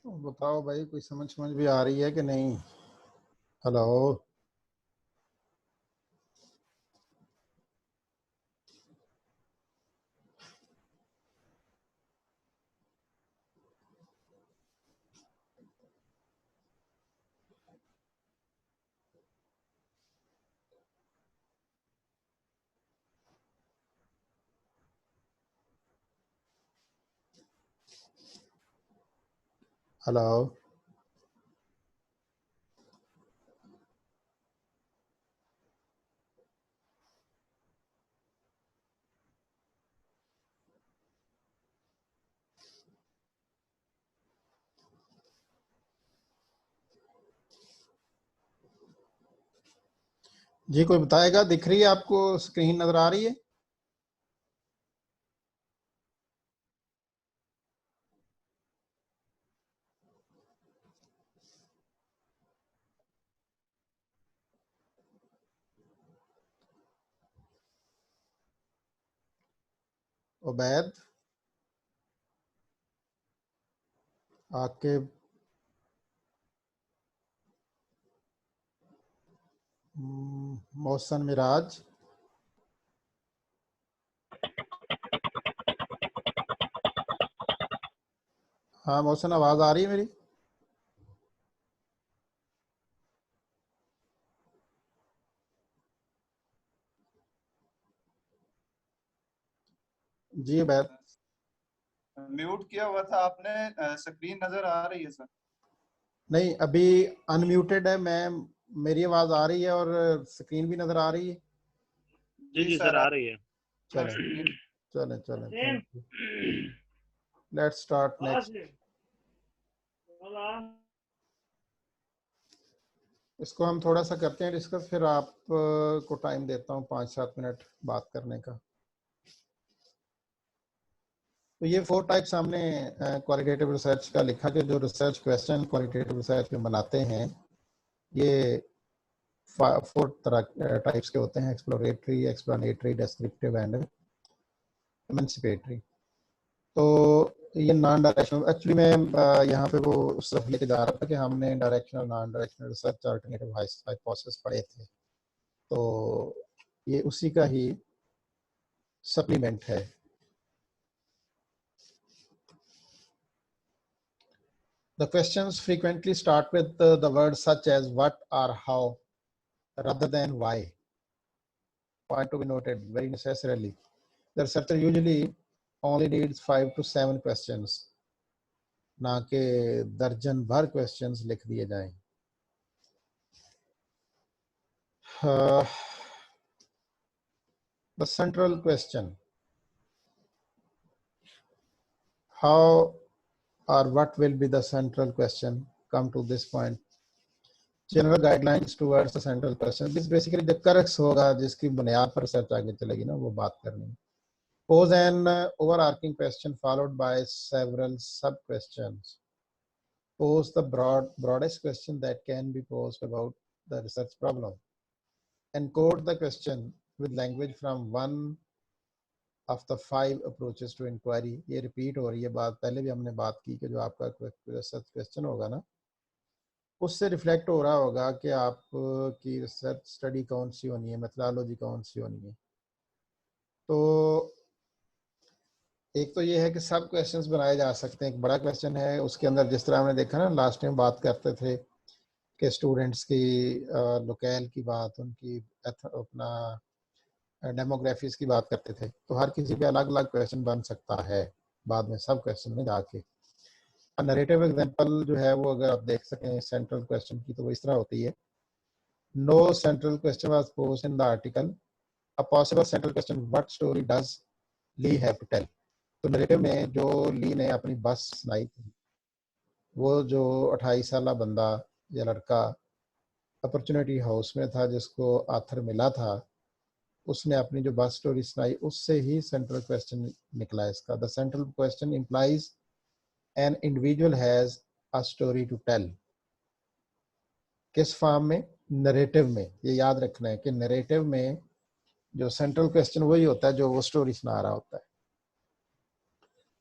बताओ भाई, कोई समझ समझ भी आ रही है कि नहीं? हेलो। हेलो। जी, कोई बताएगा? दिख रही है आपको? स्क्रीन नजर आ रही है? उबैद, आकिब, मोहसन, मिराज। हाँ मोहसन, आवाज आ रही है मेरी? जी उबैद। म्यूट किया हुआ था आपने। स्क्रीन नजर आ रही है सर। नहीं, अभी अनम्यूटेड है मैं। मेरी आवाज आ रही है और स्क्रीन भी नजर आ रही है। जी जी जी सर सर, आ आप रही है। चलें स्क्रीन। चलें चलें, thank you. Let's start next. इसको हम थोड़ा सा करते हैं डिस्कस, फिर आप को टाइम देता हूँ 5-7 मिनट बात करने का। तो ये 4 टाइप्स हमने क्वालिटेटिव रिसर्च का लिखा कि जो रिसर्च क्वेश्चन क्वालिटेटिव रिसर्च में बनाते हैं, ये 4 तरह टाइप्स के होते हैं: एक्सप्लोरेटरी, एक्सप्लेनेटरी, डिस्क्रिप्टिव एंड एमेंसिपेटरी। तो ये नॉन डायरेक्शनल, एक्चुअली मैं यहाँ पे वो उस तरफ लेके जा रहा था कि हमने directional non directional research alternative hypothesis पढ़े थे, तो ये उसी का ही सप्लीमेंट है। The questions frequently start with the words such as what or how rather than why. Point to be noted very necessarily. The researcher usually only needs 5 to 7 questions, ना के दर्जन भर questions लिख दिए जाएं। The central question: how or what will be the central question? Come to this point. General guidelines towards the central question. This basically the crux होगा जिसकी बुनियाद पर रिसर्च आगे चलेगी ना, वो बात करनी है। Pose an overarching question followed by several sub-questions. Pose the broadest question that can be posed about the research problem. Encode the question with language from one of the 5 approaches to inquiry. ये repeat हो रही है बात, पहले भी हमने बात की कि जो आपका रिसर्च क्वेश्चन होगा ना, उससे रिफ्लेक्ट हो रहा होगा कि आप की रिसर्च स्टडी कौन सी होनी है, मेथोडोलॉजी कौन सी होनी है। तो एक तो ये है कि सब क्वेश्चंस बनाए जा सकते हैं। एक बड़ा क्वेश्चन है, उसके अंदर जिस तरह हमने देखा ना लास्ट टाइम बात करते थे कि स्टूडेंट्स की लोकेल की बात, उनकी अपना डेमोग्राफीज की बात करते थे, तो हर किसी पे अलग अलग क्वेश्चन बन सकता है बाद में सब क्वेश्चन में जाके। नरेटिव एग्जांपल जो है वो अगर आप देख सकें सेंट्रल क्वेश्चन की, तो वो इस तरह होती है: no central question was posed in the article, a possible central question, what story does Lee have to tell. तो नरेटिव में जो ली ने अपनी बस सुनाई थी, वो जो 28 साल बंदा या लड़का अपॉर्चुनिटी हाउस में था जिसको आथर मिला था, उसने अपनी जो बस स्टोरी सुनाई, उससे ही सेंट्रल क्वेश्चन निकला इसका। The central question implies an individual has a story to tell. किस फॉर्म में? नरेटिव में। ये याद रखना है कि नरेटिव में जो सेंट्रल क्वेश्चन वही होता है जो वो स्टोरी सुना रहा होता है।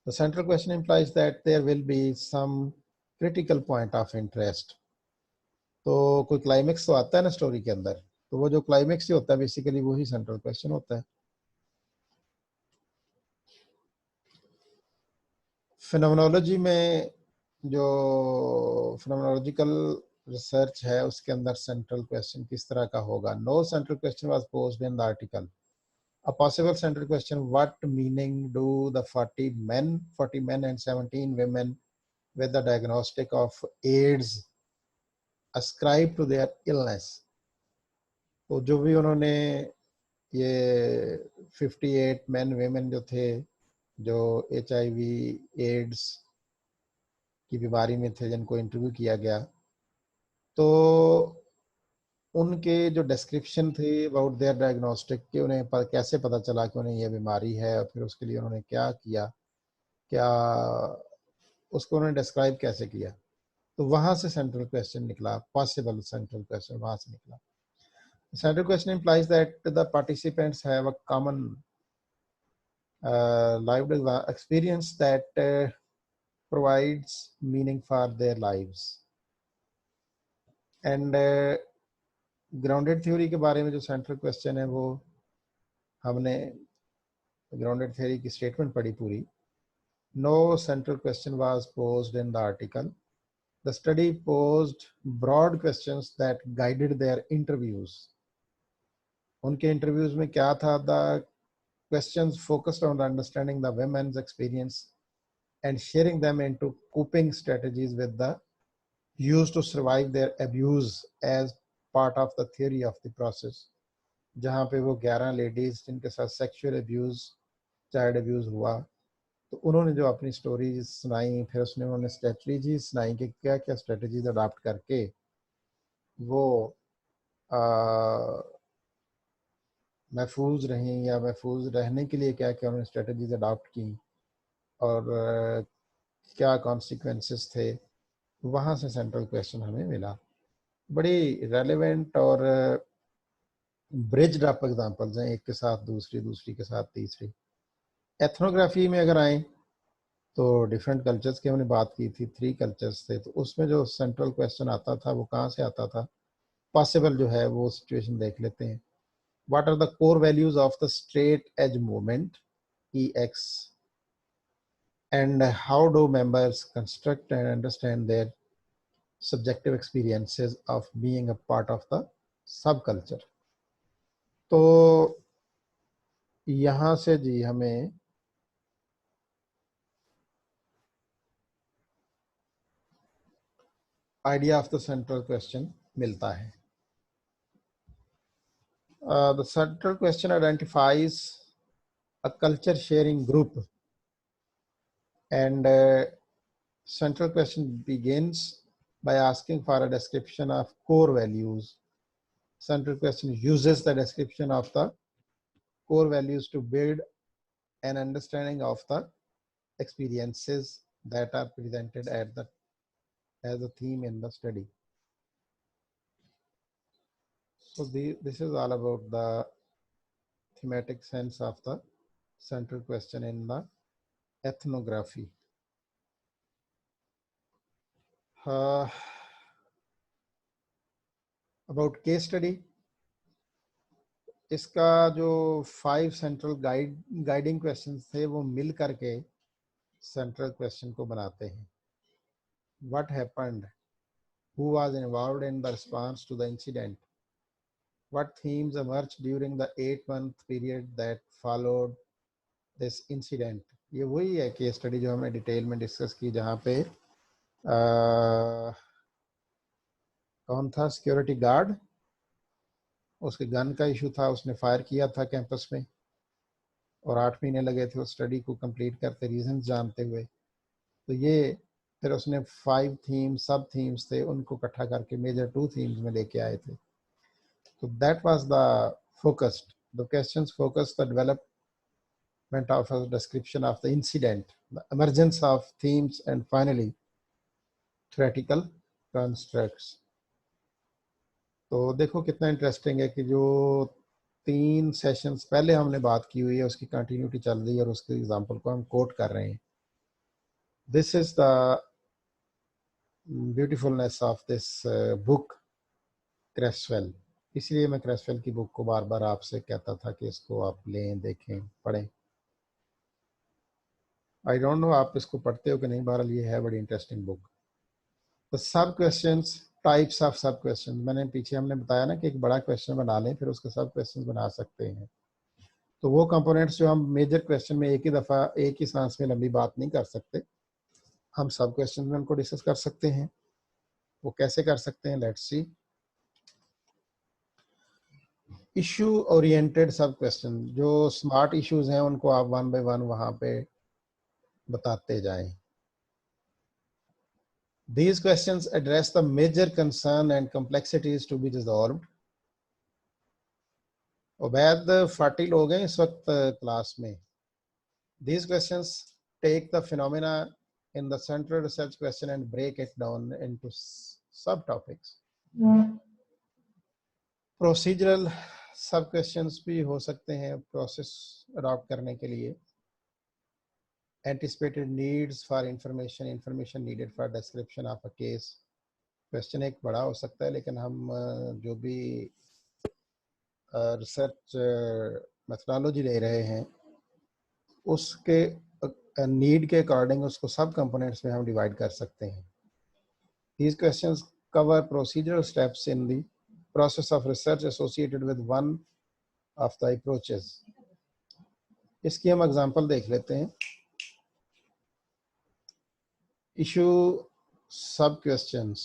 The central question implies that there will be some critical point of interest. तो कोई क्लाइमेक्स तो आता है ना स्टोरी के अंदर, तो वो जो क्लाइमेक्स ही होता है बेसिकली वही सेंट्रल क्वेश्चन होता है। फिनोमेनोलॉजी में जो फिनोमेनोलॉजिकल रिसर्च है उसके अंदर सेंट्रल क्वेश्चन किस तरह का होगा। No central question was posed in the article. A possible central question: what meaning do the 40 men and 17 women with the diagnostic of AIDS ascribe to their illness? तो जो भी उन्होंने ये 58 men women जो थे जो HIV एड्स की बीमारी में थे जिनको इंटरव्यू किया गया, तो उनके जो डिस्क्रिप्शन थे अबाउट देयर डायग्नोस्टिक कि उन्हें कैसे पता चला कि उन्हें यह बीमारी है और फिर उसके लिए उन्होंने क्या किया, क्या उसको उन्होंने डिस्क्राइब कैसे किया, तो वहां से सेंट्रल क्वेश्चन निकला, पॉसिबल सेंट्रल क्वेश्चन वहां से निकला। Central question implies that the participants have a common lived experience that provides meaning for their lives. And grounded theory के बारे में जो सेंट्रल क्वेश्चन है वो हमने ग्राउंडेड थ्योरी की स्टेटमेंट पढ़ी पूरी। No central question was posed in the article. The study posed broad questions that guided their interviews. उनके इंटरव्यूज में क्या था? The questions focused on understanding the women's experience and sharing them into coping strategies with the used to survive their abuse as part of the theory of the process। जहाँ पे वो 11 ladies जिनके साथ sexual abuse, child abuse हुआ, तो उन्होंने जो अपनी स्टोरीज सुनाई, फिर उसने उन्होंने स्ट्रेटजीज सुनाई कि क्या क्या स्ट्रेटजीज अडॉप्ट करके वो महफूज रहें या महफूज रहने के लिए क्या क्या उन्होंने स्ट्रेटजीज अडॉप्ट की और क्या कॉन्सिक्वेंसेस थे। वहाँ से सेंट्रल क्वेश्चन हमें मिला। बड़ी रेलेवेंट और ब्रिज्ड अप एग्जांपल्स हैं, एक के साथ दूसरी, दूसरी के साथ तीसरी। एथनोग्राफी में अगर आए तो डिफरेंट कल्चर्स की हमने बात की थी, 3 कल्चर्स थे, तो उसमें जो सेंट्रल क्वेश्चन आता था वो कहाँ से आता था? पॉसिबल जो है वो सिचुएशन देख लेते हैं। What are the core values of the straight edge movement EX and how do members construct and understand their subjective experiences of being a part of the subculture? तो यहाँ से जी हमें idea of the central question मिलता है। The central question identifies a culture sharing group and central question begins by asking for a description of core values. Central question uses the description of the core values to build an understanding of the experiences that are presented at the as a theme in the study. So this is all about the thematic sense of the central question in the ethnography. About case study, इसका जो 5 central guiding questions थे वो मिल करके central question को बनाते हैं। What happened? Who was involved in the response to the incident? What themes emerged during the 8-month period that followed this incident? ये वही है केस स्टडी जो हमने डिटेल में डिस्कस की, जहाँ पे कौन था सिक्योरिटी गार्ड, उसके गन का इशू था, उसने फायर किया था कैंपस में और 8 महीने लगे थे उस स्टडी को कंप्लीट करते, रीजंस जानते हुए। तो ये फिर उसने 5 थीम्स, सब थीम्स थे, उनको इकट्ठा करके मेजर 2 थीम्स में लेके आए थे। तो that was the focused, the questions focus the development of a description of the incident, the emergence of themes and finally theoretical constructs. तो देखो कितना इंटरेस्टिंग है कि जो 3 सेशंस पहले हमने बात की हुई है उसकी कंटिन्यूटी चल रही है और उसके एग्जांपल को हम कोट कर रहे हैं। This is the beautifulness of this book Creswell. इसलिए मैं क्रेसवेल की बुक को बार बार आपसे कहता था कि इसको आप लें, देखें, पढ़ें। आई डोंट नो आप इसको पढ़ते हो कि नहीं, बहरहाल ये है बड़ी इंटरेस्टिंग बुक। तो सब क्वेश्चंस, टाइप्स ऑफ सब क्वेश्चन, मैंने पीछे हमने बताया ना कि एक बड़ा क्वेश्चन बना लें फिर उसके सब क्वेश्चन बना सकते हैं। तो वो कंपोनेंट्स जो हम मेजर क्वेश्चन में एक ही दफ़ा एक ही सांस में लंबी बात नहीं कर सकते, हम सब क्वेश्चन में उनको डिस्कस कर सकते हैं। वो कैसे कर सकते हैं, लेट्स सी। इशू ओरिएंटेड सब क्वेश्चन, जो स्मार्ट इश्यूज हैं उनको आप वन बाय वन वहां पे बताते जाएं। These questions address the major concern and complexities to be resolved. Ubaid 40 लोग हैं इस वक्त क्लास में। These questions take the phenomena in the central research question and break it down into subtopics. Procedural सब क्वेश्चंस भी हो सकते हैं प्रोसेस अडॉप्ट करने के लिए। Anticipated needs for information, information needed for description of a case. Question एक बड़ा हो सकता है, लेकिन हम जो भी रिसर्च मेथोडोलॉजी ले रहे हैं उसके नीड के अकॉर्डिंग उसको सब कंपोनेंट्स में हम डिवाइड कर सकते हैं। These questions cover procedural steps in the process of research associated with one of the approaches. इसकी हम एग्जांपल देख लेते हैं। Issue sub questions.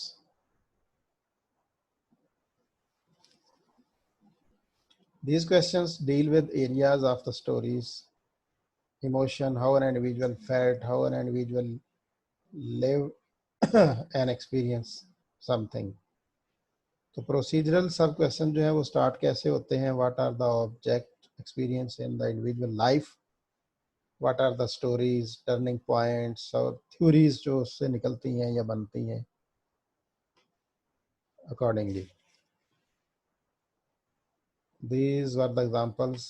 These questions deal with areas of the stories, emotion, how an individual felt, how an individual lived and experienced something. तो procedural sub question जो है वो start कैसे होते हैं, what are the object experience in the individual life, what are the stories, turning points और theories जो उससे निकलती हैं या बनती हैं accordingly. These were the examples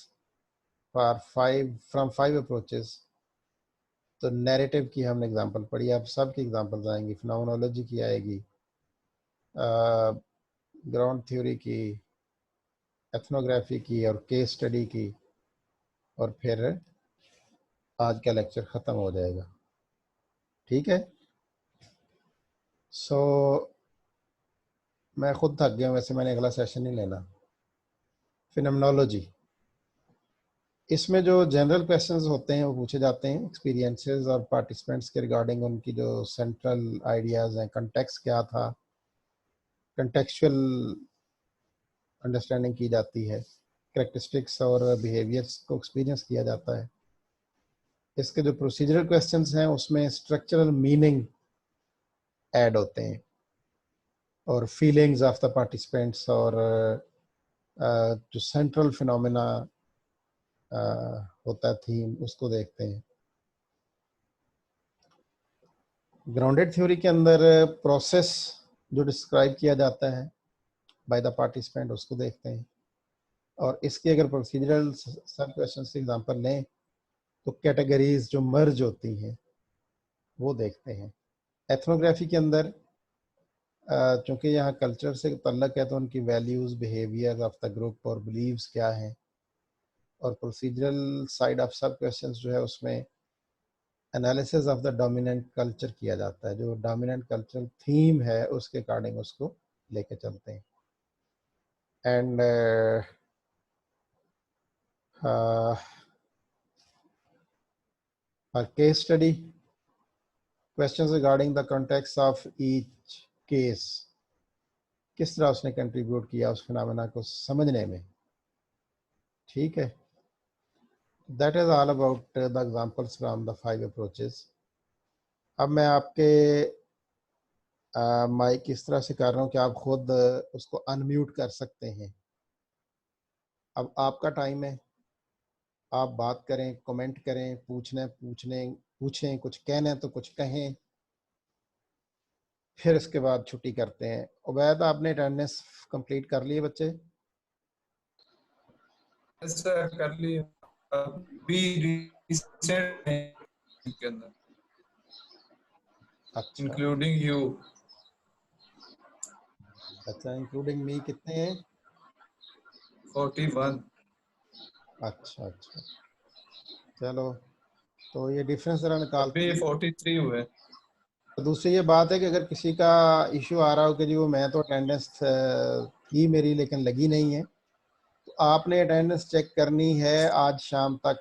for from 5 approaches. तो नैरेटिव की हमने एग्जांपल पढ़ी, अब सब की एग्जांपल्स आएंगी। फिनोमेनोलॉजी की आएगी, ग्राउंड थ्योरी की, एथनोग्राफी की और केस स्टडी की, और फिर आज का लेक्चर ख़त्म हो जाएगा। ठीक है। सो मैं खुद थक गया, वैसे मैंने अगला सेशन नहीं लेना। फिनोमेनोलॉजी, इसमें जो जनरल क्वेश्चंस होते हैं वो पूछे जाते हैं एक्सपीरियंसेस और पार्टिसिपेंट्स के रिगार्डिंग उनकी जो सेंट्रल आइडियाज़ हैं, कंटेक्स्ट क्या था, कंटेक्चुअल अंडरस्टैंडिंग की जाती है, कैरेक्टरिस्टिक्स और बिहेवियर्स को एक्सपीरियंस किया जाता है। इसके जो प्रोसीजरल क्वेश्चंस हैं उसमें स्ट्रक्चरल मीनिंग ऐड होते हैं और फीलिंग्स ऑफ द पार्टिसिपेंट्स और जो सेंट्रल फिनोमेना होता है थीम, उसको देखते हैं। ग्राउंडेड थ्योरी के अंदर प्रोसेस जो डिस्क्राइब किया जाता है बाय द पार्टिसिपेंट उसको देखते हैं, और इसके अगर प्रोसीजरल सब क्वेश्चन से एग्जांपल लें तो कैटेगरीज जो मर्ज होती हैं वो देखते हैं। एथनोग्राफी के अंदर चूँकि यहाँ कल्चर से तल्लक है तो उनकी values, behaviour of the group और बिलीव्स क्या हैं, और प्रोसीजरल साइड ऑफ सब क्वेश्चंस जो है उसमें analysis of the dominant culture किया जाता है। जो डोमिनेंट कल्चरल थीम है उसके अकॉर्डिंग उसको लेके चलते हैं। And case study, questions regarding the context of each case, किस तरह उसने कंट्रीब्यूट किया उस फिनोमेना को समझने में। ठीक है। That is all about the examples from the 5 approaches. अब मैं आपके माइक इस तरह से कर रहा हूँ कि आप खुद उसको अनम्यूट कर सकते हैं। अब आपका टाइम है, आप बात करें, कमेंट करें, पूछें, कुछ कहना है तो कुछ कहें, फिर इसके बाद छुट्टी करते हैं। उबैद, आपने अटेंडेंस कंप्लीट कर ली बच्चे? कर ली अच्छा, इंक्लूडिंग यू। अच्छा, इंक्लूडिंग मी कितने हैं? 41। अच्छा अच्छा, चलो, तो ये डिफरेंस जरा निकालते अभी हैं। 43 हुए। तो दूसरी ये बात है कि अगर किसी का इशू आ रहा हो कि जी वो मैं तो अटेंडेंस की मेरी लेकिन लगी नहीं है, तो आपने अटेंडेंस चेक करनी है आज शाम तक।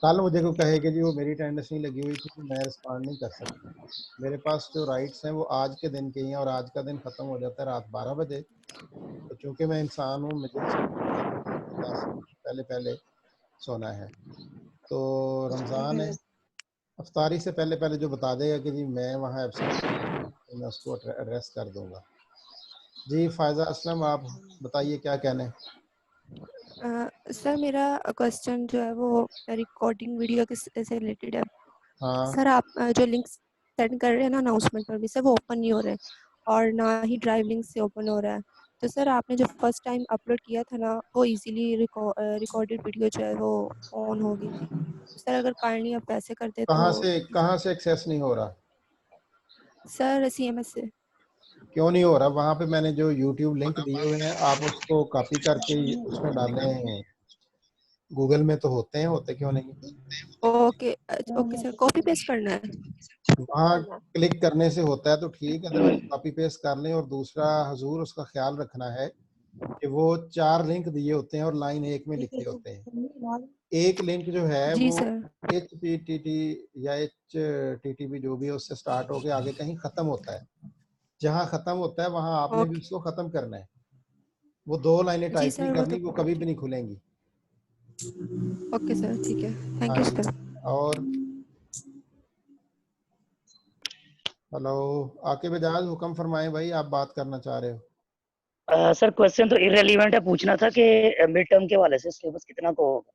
कल मुझे को कहे कि जी वो मेरी अटेंडेंस नहीं लगी हुई थी तो मैं रिस्पॉन्ड नहीं कर सकता। मेरे पास जो राइट्स हैं वो आज के दिन के ही हैं और आज का दिन ख़त्म हो जाता है रात 12 बजे। तो चूँकि मैं इंसान हूँ, मुझे 10 पहले पहले सोना है। तो रमज़ान है, अफ्तारी से पहले पहले जो बता देगा कि जी मैं वहाँ एब्सेंट, तो मैं उसको एड्रेस कर दूंगा। जी फायजा असलम, आप बताइए क्या कहने हैं? सर मेरा क्वेश्चन जो है वो रिकॉर्डिंग वीडियो के से रिलेटेड है। हाँ सर आप जो लिंक सेंड कर रहे हैं ना अनाउंसमेंट पर भी, सर वो ओपन नहीं हो रहे हैं और ना ही ड्राइव लिंक से ओपन हो रहा है। तो सर आपने जो फर्स्ट टाइम अपलोड किया था ना, वो इजीली रिकॉर्डेड वीडियो जो है वो ऑन हो गई थी। तो सर अगर काइंडली आप वैसे कर दे तो। कहाँ से एक्सेस नहीं हो रहा? सर CMS से। क्यों नहीं हो रहा? वहाँ पे मैंने जो यूट्यूब लिंक दिए हुए हैं, आप उसको कॉपी करके उसमें डालें। गूगल में तो होते हैं, होते क्यों नहीं? Okay okay sir, copy paste करना है। वहाँ क्लिक करने से होता है तो ठीक, अदरवाइज कॉपी पेस्ट कर लें। और दूसरा हजूर उसका ख्याल रखना है कि वो 4 लिंक दिए होते हैं और लाइन एक में लिखे होते हैं। एक लिंक जो है जी वो सर। HPTT या HTTP जो भी है उससे स्टार्ट होके आगे कहीं ख़त्म होता है। जहाँ ख़त्म होता है वहाँ आपने भी ओके। उसको ख़त्म करना है। वो 2 लाइनें जी टाइप नहीं सर वो तो। करनी, वो कभी भी नहीं खुलेंगी। ओके सर, ठीक है, थैंक हाँ यू जी। सर। और हेलो, आकिब एजाज, हुक्म फरमाएं भाई, आप बात करना चाह रहे हो? सर क्वेश्चन तो इररिलेवेंट है, पूछना था कि मिड टर्म के वाले से सिलेबस कितना को होगा,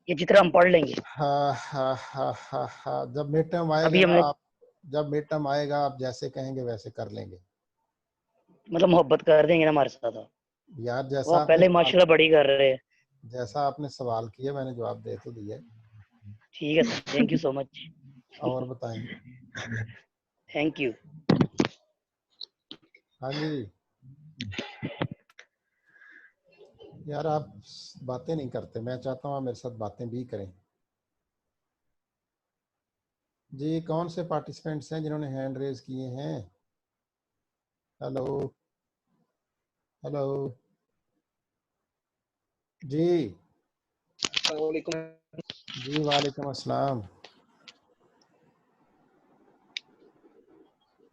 ये जितना हम पढ़ लेंगे। हाँ हाँ हाँ हाँ हाँ, जब मिड टर्म आएगा अभी ना हमने आप, जब मिड टर्म आएगा आप जैसे कहेंगे वैसे कर लेंगे। मतलब मोहब्बत कर देंगे ना हमारे साथ। यार वो आप पहले ही माशाल्लाह बड़ी कर रहे हैं। जैसा आपने सवाल किया मैंने जवाब दे तो दिया है। ठीक है sir, thank you so much. और बताएं। Thank you. हाँ जी, यार आप बातें नहीं करते, मैं चाहता हूँ आप मेरे साथ बातें भी करें। जी कौन से पार्टिसिपेंट्स हैं जिन्होंने हैंड रेज किए हैं? हेलो हेलो जी। जी वालेकुम अस्सलाम।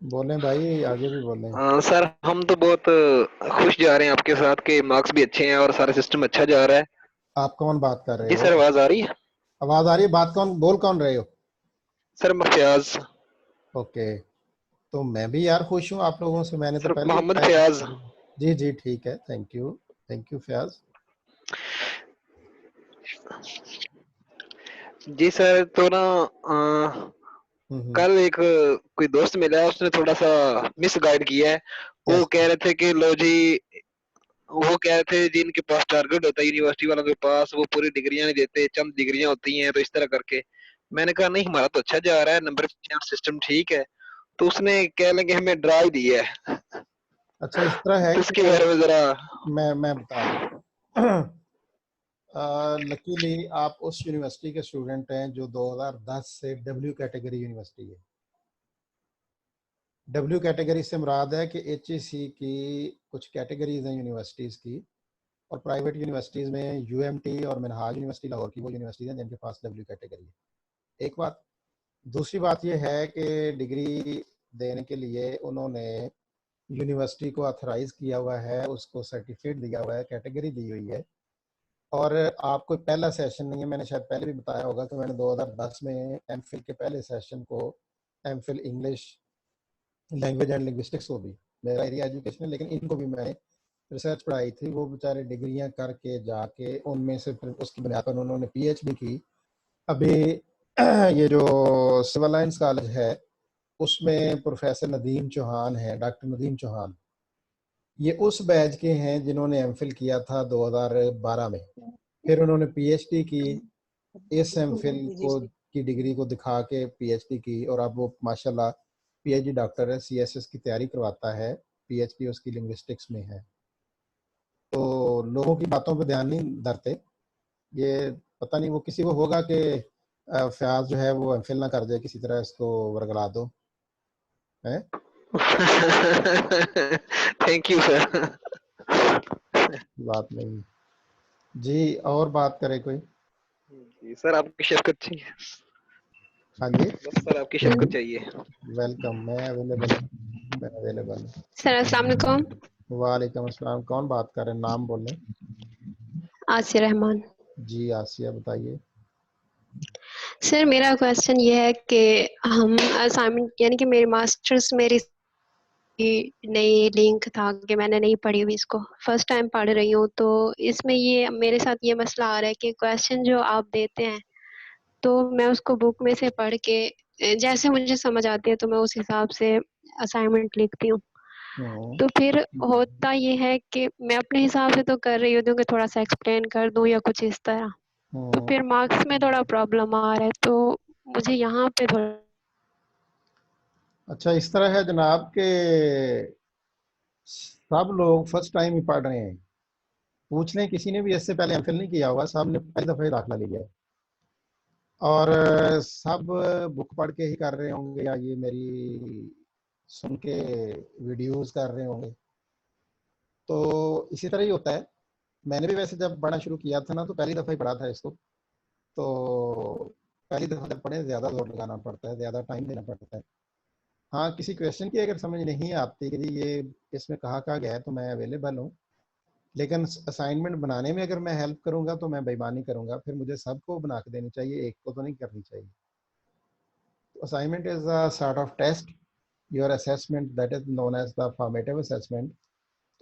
बोलें भाई, आगे भी बोलें। सर हम तो बहुत खुश जा रहे हैं आपके साथ के मार्क्स भी अच्छे हैं और सारा सिस्टम अच्छा जा रहा है। आप कौन बात कर रहे जी हो? सर, आवाज आ रही है? आवाज आ रही है, बात कौन बोल कौन रहे हो? सर मैं फयाज। ओके, तो मैं भी यार खुश हूँ आप लोगों से, मैंने तो सर पहले ही मोहम्मद बताया कि फयाज। जी जी ठीक है, थैंक यू फयाज। जी सर, तो ना हम्म। कल एक कोई दोस्त मिला, उसने थोड़ा सा मिस गाइड किया है। वो कैसे? कह रहे थे कि लो जी, वो कह रहे थे जिनके पास टारगेट होता है यूनिवर्सिटी वालों के पास, वो पूरी डिग्रियां नहीं देते, चंद डिग्रियां होती हैं, तो इस तरह करके। मैंने कहा नहीं, हमारा तो अच्छा जा रहा है, नंबर सिस्टम ठीक है। तो उसने कह लेंगे हमें ड्रा ही दी है। अच्छा इस तरह है तो कि उसके बारे में जरा। मैं बता रहा हूँ। लकीली आप उस यूनिवर्सिटी के स्टूडेंट हैं जो 2010 से W कैटेगरी यूनिवर्सिटी है। W कैटेगरी से मुराद है कि HEC की कुछ कैटेगरीज हैं यूनिवर्सिटीज़ की, और प्राइवेट यूनिवर्सिटीज़ में UMT और मिनहाज यूनिवर्सिटी लाहौर की वो यूनिवर्सिटीज़ हैं जिनके पास W कैटेगरी है। एक बात। दूसरी बात ये है कि डिग्री देने के लिए उन्होंने यूनिवर्सिटी को ऑथराइज़ किया हुआ है, उसको सर्टिफिकेट दिया हुआ है, कैटेगरी दी हुई है। और आपको पहला सेशन नहीं है, मैंने शायद पहले भी बताया होगा कि मैंने 2010 में MPhil के पहले सेशन को, MPhil English language and linguistics को भी, मेरा एरिया एजुकेशन है लेकिन इनको भी मैंने रिसर्च पढ़ाई थी। वो बेचारे डिग्रियां करके जाके उनमें से फिर उसकी बुनियाद पर उन्होंने PhD की। अभी ये जो सिविल लाइंस कॉलेज है उसमें प्रोफेसर नदीम चौहान है, डॉक्टर नदीम चौहान, ये उस बैच के हैं जिन्होंने MPhil किया था 2012 में। फिर उन्होंने PhD की, इस MPhil को की डिग्री को दिखा के PhD की, और अब वो माशाल्लाह PhD डॉक्टर है, CSS की तैयारी करवाता है। पीएचडी उसकी लिंग्विस्टिक्स में है, तो लोगों की बातों पे ध्यान नहीं धरते। ये पता नहीं वो किसी को होगा कि फयाज जो है वो एमफिल ना कर जाए, किसी तरह इसको वर्गला दो है। Thank you sir. बात नहीं जी, और बात करे कोई? जी सर, आपकी शफकत चाहिए। हाँ जी, बस सर आपकी शफकत चाहिए। वेलकम, मैं अवेलेबल हूँ, मैं अवेलेबल हूँ। सर अस्सलाम वालेकुम। वालेकुम अस्सलाम, कौन बात कर रहे हैं? नाम बोलें। आसिया रहमान। जी आसिया, बताइए। सर मेरा क्वेश्चन ये है कि हम असाइनमेंट यानी कि मेरे मास्टर्स मेरी नई लिंक था कि मैंने नहीं पढ़ी हुई, इसको फर्स्ट टाइम पढ़ रही हूँ, तो इसमें ये मेरे साथ ये मसला आ रहा है कि क्वेश्चन जो आप देते हैं तो मैं उसको बुक में से पढ़ के जैसे मुझे समझ आती है तो मैं उस हिसाब से असाइनमेंट लिखती हूँ। तो फिर होता ये है कि मैं अपने हिसाब से तो कर रही होती हूँ कि थोड़ा सा एक्सप्लेन कर दूँ या कुछ इस तरह, तो फिर मार्क्स में थोड़ा प्रॉब्लम आ रहा है, तो मुझे यहाँ पे थोड़ा। अच्छा, इस तरह है जनाब के सब लोग फर्स्ट टाइम ही पढ़ रहे हैं। पूछ लें, किसी ने भी इससे पहले एमफिल नहीं किया होगा, सब ने पहली दफा ही दाखिला लिया है और सब बुक पढ़ के ही कर रहे होंगे या ये मेरी सुन के वीडियोस कर रहे होंगे। तो इसी तरह ही होता है। मैंने भी वैसे जब पढ़ना शुरू किया था ना तो पहली दफ़ा ही पढ़ा था इसको, तो पहली दफ़ा जब पढ़े ज़्यादा जोर लगाना पड़ता है, ज़्यादा टाइम देना पड़ता है। हाँ, किसी क्वेश्चन की अगर समझ नहीं आती कि जी ये इसमें कहा गया है तो मैं अवेलेबल हूँ, लेकिन असाइनमेंट बनाने में अगर मैं हेल्प करूँगा तो मैं बेईमानी करूँगा, फिर मुझे सबको बना के देनी चाहिए, एक को तो नहीं करनी चाहिए। तो assignment is a sort of test, your assessment that is known as the formative assessment.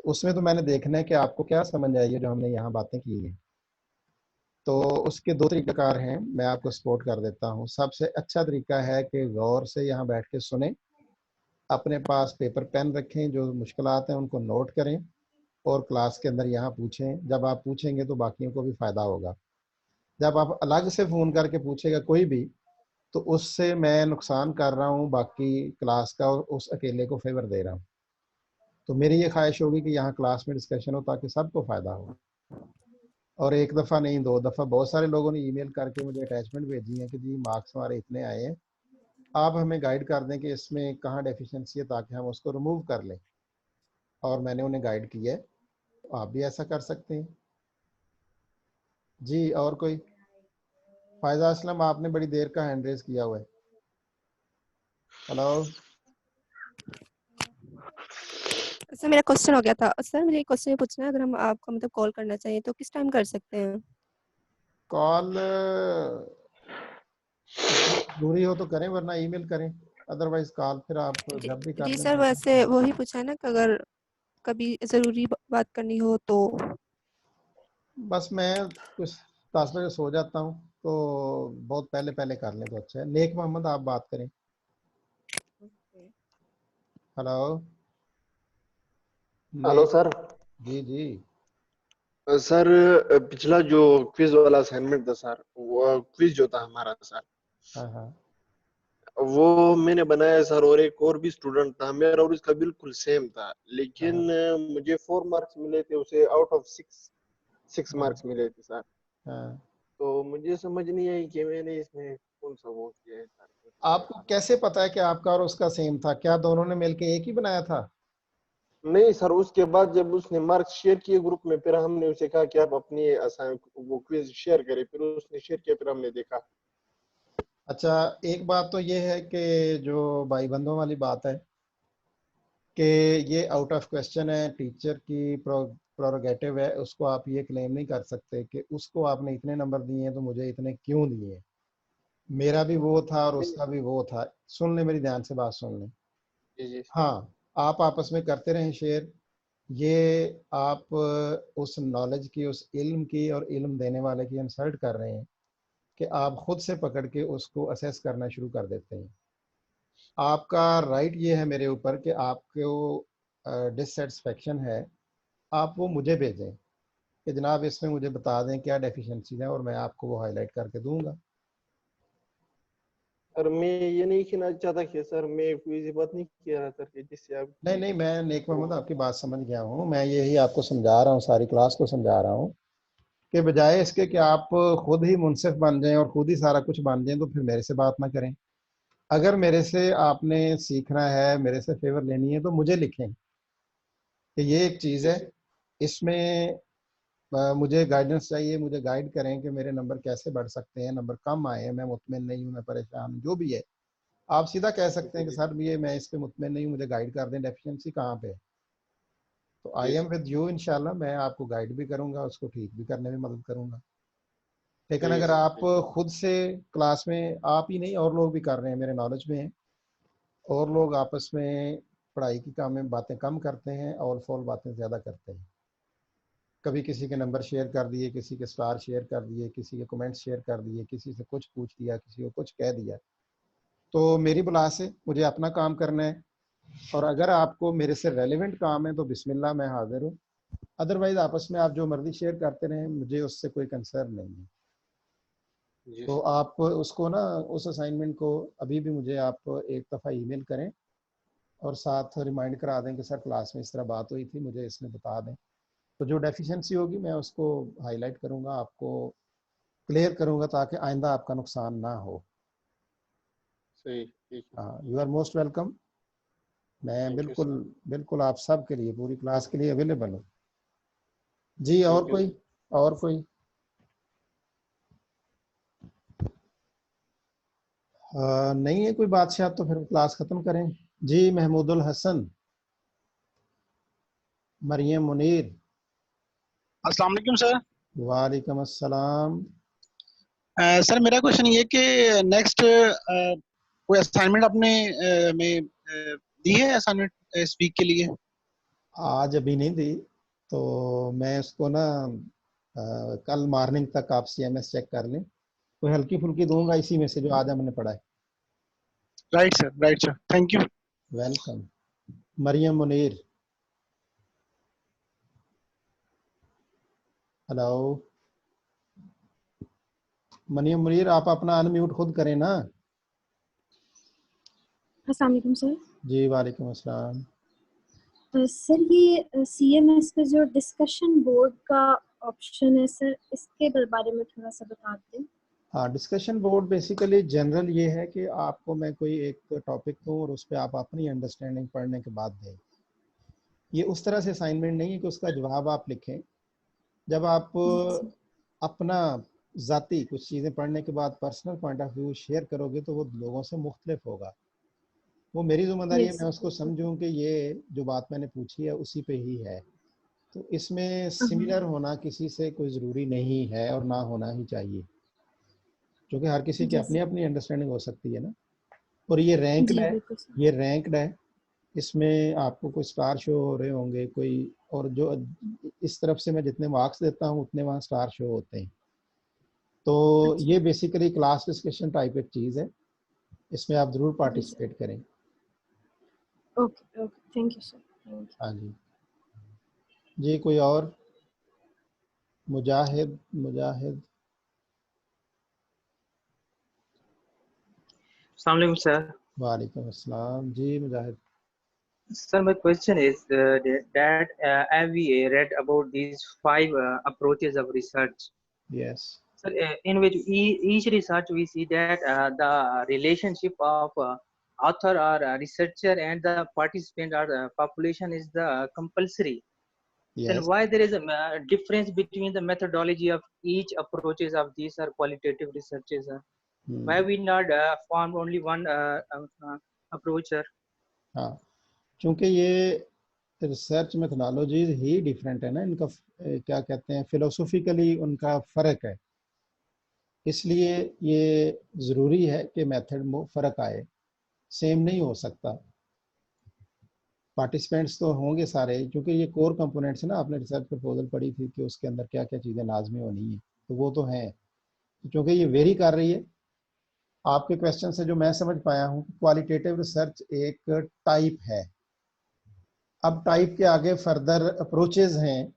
उसमें तो मैंने देखना है कि आपको क्या समझ आई है जो हमने यहाँ बातें की हैं। तो उसके दो तरीक़ाकार हैं, मैं आपको सपोर्ट कर देता हूँ। सबसे अच्छा तरीका है कि गौर से यहाँ बैठ के सुनें, अपने पास पेपर पेन रखें, जो मुश्किलात हैं उनको नोट करें और क्लास के अंदर यहाँ पूछें। जब आप पूछेंगे तो बाकियों को भी फ़ायदा होगा। जब आप अलग से फ़ोन करके पूछेगा कोई भी, तो उससे मैं नुकसान कर रहा हूँ बाकी क्लास का और उस अकेले को फेवर दे रहा हूँ। तो मेरी ये ख्वाहिश होगी कि यहाँ क्लास में डिस्कशन हो ताकि सबको फ़ायदा हो। और एक दफ़ा नहीं, दो दफ़ा बहुत सारे लोगों ने ईमेल करके मुझे अटैचमेंट भेजी है कि जी मार्क्स हमारे इतने आए हैं, आप हमें गाइड कर दें कि इसमें कहाँ डेफिशिएंसी है ताकि हम उसको रिमूव कर लें, और मैंने उन्हें गाइड किया है। तो आप भी ऐसा कर सकते हैं जी। और कोई? फायजा असलम, आपने बड़ी देर का हैंड रेज किया हुआ है। हेलो सर मेरा क्वेश्चन हो गया था। सर मुझे एक क्वेश्चन पूछना है, अगर हम आपको मतलब कॉल करना चाहिए तो किस टाइम कर सकते हैं? कॉल जरूरी हो तो करें, वरना ईमेल करें, अदरवाइज कॉल फिर आप जब भी कर जी लें सर, तो। वैसे वही पूछा है ना कि अगर कभी ज़रूरी बात करनी हो तो। बस मैं कुछ 10 बजे सो जाता हूँ, तो बहुत पहले पहले कर लें तो अच्छा है। नेक मोहम्मद, आप बात करें। हेलो हेलो नेक सर। जी जी। सर पिछला जो क्विज वाला असाइनमेंट था सर, वो क्विज जो था हमारा सर, हाँ हाँ वो मैंने बनाया सर, और एक और भी स्टूडेंट था मेरा और उसका बिल्कुल सेम था, लेकिन हाँ मुझे 4 मार्क्स मिले थे, उसे आउट ऑफ 6 हाँ मार्क्स मिले थे सर। हाँ। तो मुझे समझ नहीं आई कि मैंने इसमें कौन सा वो किया है सर। आपको कैसे पता है कि आपका और उसका सेम था? क्या दोनों ने मिलके एक ही बनाया था? नहीं सर, उसके बाद जब उसने मार्क्स शेयर किए ग्रुप में, फिर हमने उसे कहा कि आप अपनी वो क्विज शेयर करें, फिर उसने शेयर किया, फिर हमने देखा। अच्छा, एक बात तो ये है कि जो भाई बंधुओं वाली बात है कि ये आउट ऑफ क्वेश्चन है, टीचर की प्रोरोगेटिव है, उसको आप ये क्लेम नहीं कर सकते कि उसको आपने इतने नंबर दिए हैं तो मुझे इतने क्यों दिए। मेरा भी वो था और नहीं। उसका भी वो था। सुन ले, मेरी ध्यान से बात सुन ले। जी जी। हाँ, आप आपस में करते रहें शेयर। ये आप उस नॉलेज की, उस इल्म की और इल्म देने वाले की इंसल्ट कर रहे हैं कि आप खुद से पकड़ के उसको असेस करना शुरू कर देते हैं। आपका राइट ये है मेरे ऊपर कि आपको डिससेटिस्फेक्शन है, आप वो मुझे भेजें कि जनाब इसमें मुझे बता दें क्या डेफिशिएंसी है और मैं आपको वो हाईलाइट करके दूंगा। सर मैं ये नहीं कहना चाहता कि सर मैं कोई बात नहीं कह रहा सर कि जिससे आप नहीं, मैं नेक मोहम्मद आपकी बात समझ गया हूँ। मैं यही आपको समझा रहा हूँ, सारी क्लास को समझा रहा हूँ कि बजाय इसके कि आप खुद ही मुनसिफ बन जाएं और खुद ही सारा कुछ बन जाएं, तो फिर मेरे से बात ना करें। अगर मेरे से आपने सीखना है, मेरे से फेवर लेनी है, तो मुझे लिखें कि ये एक चीज़ है, इसमें मुझे गाइडेंस चाहिए, मुझे गाइड करें कि मेरे नंबर कैसे बढ़ सकते हैं, नंबर कम आए हैं, मैं मुतमिन नहीं हूँ, मैं परेशान हूँ, जो भी है। आप सीधा कह सकते हैं कि सर ये मैं इस पे मुतमिन नहीं हूँ, मुझे गाइड कर दें, डेफिशिएंसी कहाँ पे है। तो आई एम विद यू, इंशाल्लाह मैं आपको गाइड भी करूंगा, उसको ठीक भी करने में मदद करूंगा। लेकिन अगर आप खुद से क्लास में, आप ही नहीं और लोग भी कर रहे हैं, मेरे नॉलेज में है, और लोग आपस में पढ़ाई की काम में बातें कम करते हैं और फॉल बातें ज़्यादा करते हैं। कभी किसी के नंबर शेयर कर दिए, किसी के स्टार शेयर कर दिए, किसी के कमेंट्स शेयर कर दिए, किसी से कुछ पूछ दिया, किसी को कुछ कह दिया। तो मेरी बुला से मुझे अपना काम करना है, और अगर आपको मेरे से रेलेवेंट काम है तो बिस्मिल्लाह मैं हाजिर हूँ। अदरवाइज आपस में आप जो मर्जी शेयर करते रहें, मुझे उससे कोई कंसर्न नहीं है। तो आप उसको ना, उस असाइनमेंट को अभी भी मुझे आप एक दफ़ा ईमेल करें और साथ रिमाइंड करा दें कि सर क्लास में इस तरह बात हुई थी, मुझे इसमें बता दें। तो जो डेफिशिएंसी होगी मैं उसको हाईलाइट करूँगा, आपको क्लियर करूँगा, ताकि आइंदा आपका नुकसान ना हो। सही, ठीक है। हाँ, यू आर मोस्ट वेलकम। मैं बिल्कुल आप सब के लिए, पूरी क्लास के लिए अवेलेबल हूँ जी। और कोई नहीं है कोई बादशाह, तो फिर क्लास खत्म करें जी। महमूदुल हसन, मरियम मुनीर। अस्सलाम वालेकुम सर। वालेकुम अस्सलाम। सर मेरा क्वेश्चन ये कि नेक्स्ट कोई असाइनमेंट आपने दी है असाइनमेंट इस वीक के लिए? आज अभी नहीं दी, तो मैं उसको ना कल मॉर्निंग तक आप CMS चेक कर लें, कोई हल्की फुल्की दूंगा इसी में से जो आज हमने पढ़ा है। Right sir, thank you. Welcome. Mariam Munir, hello. Mariam Munir, आप अपना अनम्यूट खुद करें ना। अस्सलाम वालेकुम सर। जी वालेकुम अस्सलाम। सर ये CMS का जो डिस्कशन बोर्ड का ऑप्शन है सर, इसके बारे में थोड़ा सा बता दें। हाँ, डिस्कशन बोर्ड बेसिकली जनरल ये है कि आपको मैं कोई एक टॉपिक दूँ और उस पर आप अपनी अंडरस्टैंडिंग पढ़ने के बाद दें। ये उस तरह से असाइनमेंट नहीं है कि उसका जवाब आप लिखें। जब आप अपना ज़ाती कुछ चीज़ें पढ़ने के बाद personal point of view share करोगे, तो वो लोगों से मुख्तलिफ होगा। वो मेरी जिम्मेदारी है, मैं उसको समझूं कि ये जो बात मैंने पूछी है उसी पे ही है। तो इसमें सिमिलर होना किसी से कोई ज़रूरी नहीं है और ना होना ही चाहिए, क्योंकि हर किसी की अपनी अपनी अंडरस्टैंडिंग हो सकती है ना। और ये रैंक्ड है, इसमें आपको कोई स्टार शो हो रहे होंगे कोई, और जो इस तरफ से मैं जितने मार्क्स देता हूँ उतने वहाँ स्टार शो होते हैं। तो ये बेसिकली क्लास डिस्कशन टाइप एक चीज़ है, इसमें आप ज़रूर पार्टिसिपेट करें। Okay, thank you sir. हाँ जी, कोई और? मुजाहिद। Assalamu alaikum, sir. वालेकुम अस्सलाम जी मुजाहिद। Sir, my question is that as we read about these 5 approaches of research, yes, sir, in which each research we see that the relationship of author or researcher and the participant or population is the compulsory. yes. Then why there is a difference between the methodology of each approaches of these are qualitative researches? Why we not form only one approach? हाँ, क्योंकि ये research methodologies ही different है ना, इनका क्या कहते हैं, philosophically उनका फ़र्क है, इसलिए ये ज़रूरी है कि मेथड में फ़र्क आए, सेम नहीं हो सकता। पार्टिसिपेंट्स तो होंगे सारे, क्योंकि ये कोर कंपोनेंट्स है ना, आपने रिसर्च प्रपोजल पढ़ी थी कि उसके अंदर क्या क्या चीज़ें लाजमी होनी है, तो वो तो हैं। क्योंकि ये वेरी कर रही है, आपके क्वेश्चन से जो मैं समझ पाया हूँ, क्वालिटेटिव रिसर्च एक टाइप है। अब टाइप के आगे फर्दर अप्रोचेज हैं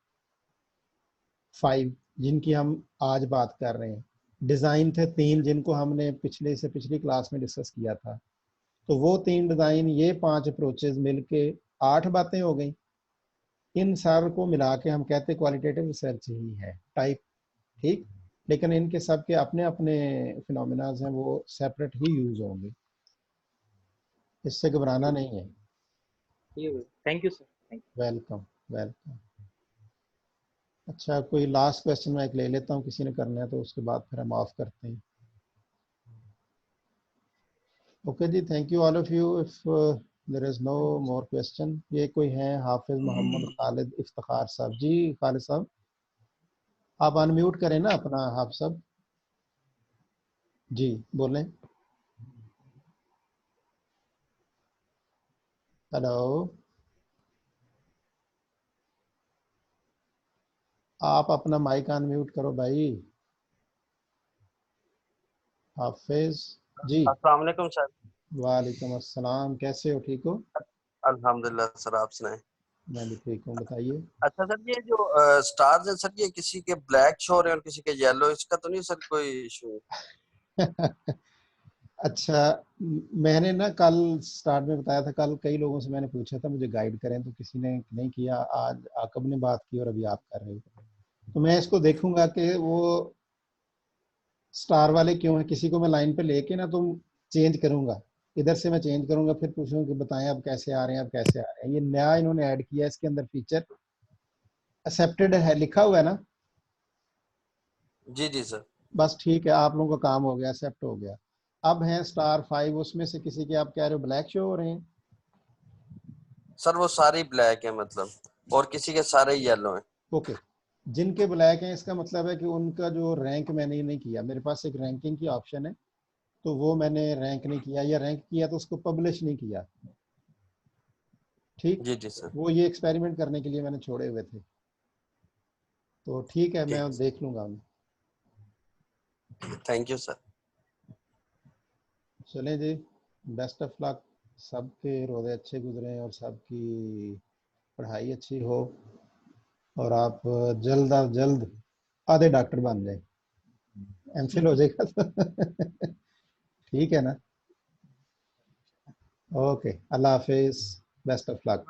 5, जिनकी हम आज बात कर रहे हैं। डिज़ाइन थे 3 जिनको हमने पिछली क्लास में डिस्कस किया था। तो वो 3 डिज़ाइन, ये 5 अप्रोचेज मिलके 8 बातें हो गई। इन सार को मिला के हम कहते क्वालिटेटिव रिसर्च ही है टाइप, ठीक। लेकिन इनके सब के अपने अपने फिनोमिनाज हैं, वो सेपरेट ही यूज होंगे, इससे घबराना नहीं है। Thank you sir. Welcome welcome. अच्छा, कोई लास्ट क्वेश्चन मैं एक ले लेता हूँ, किसी ने करना है तो उसके बाद फिर हम ऑफ करते हैं। ओके जी, thank you all of you. If there is no more question, ये कोई है हाफिज मोहम्मद खालिद इफ्तिखार साहब। जी खालिद साहब, आप अनम्यूट करें ना अपना हाफिज साहब। जी बोलें। हेलो, आप अपना माइक अनम्यूट करो भाई। हाफिज जी। अस्सलाम वालेकुम सर। वालेकुम अस्सलाम, कैसे हो, ठीक हो? अल्हम्दुलिल्लाह सर, आप सुनाएं। मैं भी ठीक हूँ, बताइए। अच्छा सर, ये जो स्टार्स हैं सर, ये किसी के ब्लैक शो हो रहे हैं और किसी के येलो, इसका तो नहीं सर कोई इशू? अच्छा, मैंने ना कल स्टार्ट में बताया था, कल कई लोगों से मैंने पूछा था मुझे गाइड करें, तो किसी ने नहीं किया। आज आकब ने बात की और अभी आप कर रहे हो, तो मैं इसको देखूंगा कि वो स्टार वाले क्यों है। किसी को मैं लाइन पे लेके ना तुम चेंज करूंगा, इधर से मैं चेंज करूंगा, फिर पूछूंगा कि बताएं अब कैसे आ रहे हैं, अब कैसे आ रहे हैं। ये नया इन्होंने ऐड किया है, इसके अंदर फीचर एक्सेप्टेड है, लिखा हुआ है ना। जी जी सर। बस ठीक है, आप लोगों का काम हो गया, एक्सेप्ट हो गया। अब है स्टार 5, उसमें से किसी के आप कह रहे हो ब्लैक शो हो रहे हैं। सर वो सारे ब्लैक है मतलब, और किसी के सारे येलो हैं। ओके, जिनके ब्लैक हैं इसका मतलब है कि उनका जो रैंक मैंने नहीं किया। मेरे पास एक रैंकिंग की ऑप्शन है, तो वो मैंने रैंक नहीं किया, या रैंक किया तो उसको पब्लिश नहीं किया, ठीक। जी जी सर। वो ये एक्सपेरिमेंट करने के लिए मैंने छोड़े हुए थे, तो ठीक है, मैं ठीक, देख लूंगा उन्हें। Thank you sir. चलें जी, बेस्ट ऑफ लक, सबके रोज़े अच्छे गुजरे और सबकी पढ़ाई अच्छी हो, और आप जल्द अज जल्द आधे डॉक्टर बन जाए, एमफिल हो जाएगा तो ठीक है ना। Okay, Allah Hafiz, best of luck.